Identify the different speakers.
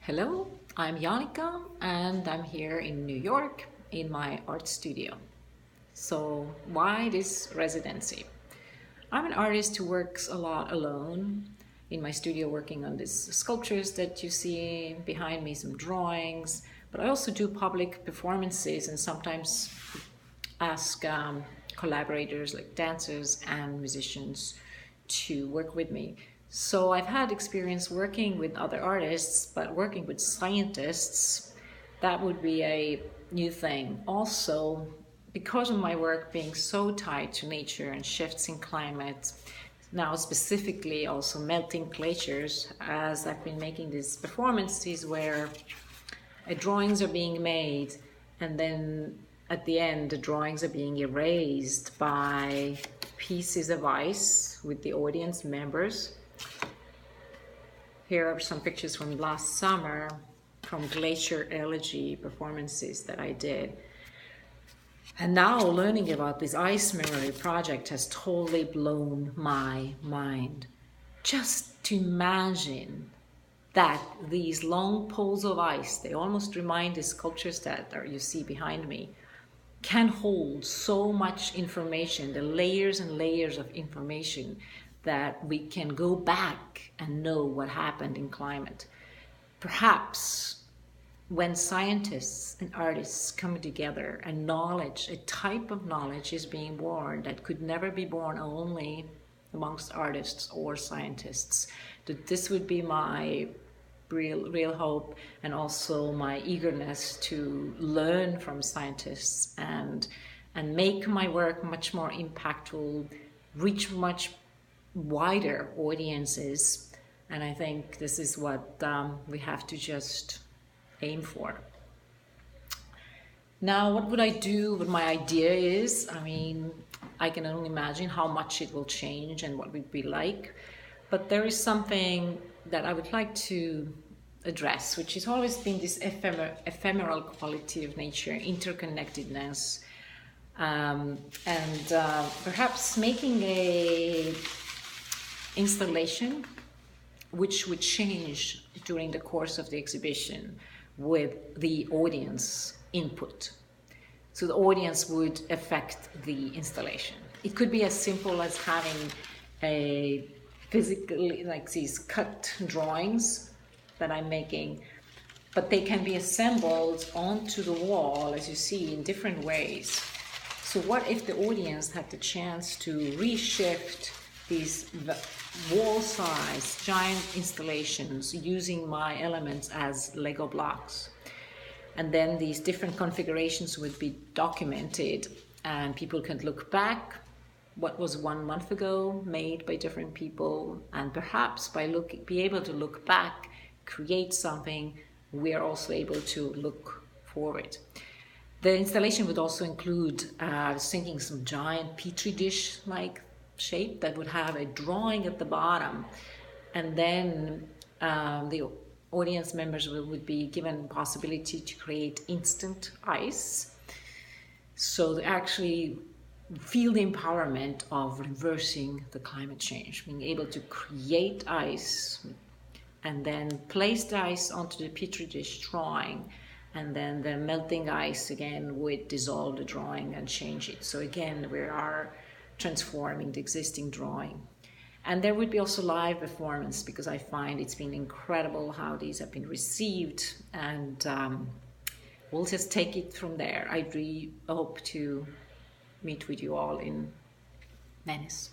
Speaker 1: Hello, I'm Jaanika and I'm here in New York in my art studio. So why this residency? I'm an artist who works a lot alone in my studio working on these sculptures that you see behind me, some drawings, but I also do public performances and sometimes ask collaborators like dancers and musicians to work with me. So I've had experience working with other artists, but working with scientists, that would be a new thing. Also, because of my work being so tied to nature and shifts in climate, now specifically also melting glaciers, as I've been making these performances where drawings are being made and then at the end the drawings are being erased by pieces of ice with the audience members. Here are some pictures from last summer from glacier elegy performances that I did. And now learning about this ice memory project has totally blown my mind. Just to imagine that these long poles of ice, they almost remind the sculptures that you see behind me, can hold so much information, the layers and layers of information, that we can go back and know what happened in climate. Perhaps when scientists and artists come together and knowledge, a type of knowledge is being born that could never be born only amongst artists or scientists, that this would be my real hope, and also my eagerness to learn from scientists and make my work much more impactful, reach much wider audiences. And I think this is what we have to just aim for. Now, what would I do? What my idea is, I can only imagine how much it will change and what it would be like. But there is something that I would like to address, which has always been this ephemeral quality of nature, interconnectedness, and perhaps making a installation which would change during the course of the exhibition with the audience input. So the audience would affect the installation. It could be as simple as having a physically, like these cut drawings that I'm making, but they can be assembled onto the wall, as you see, in different ways. So what if the audience had the chance to reshift these wall-size giant installations using my elements as Lego blocks? And then these different configurations would be documented and people can look back what was 1 month ago made by different people, and perhaps be able to look back, create something, we are also able to look forward. The installation would also include thinking some giant petri dish like shape that would have a drawing at the bottom, and then the audience members would be given possibility to create instant ice, so they actually feel the empowerment of reversing the climate change, being able to create ice and then place the ice onto the petri dish drawing, and then the melting ice again would dissolve the drawing and change it. So again, we are transforming the existing drawing. And there would be also live performance, because I find it's been incredible how these have been received, and we'll just take it from there. I really hope to meet with you all in Venice.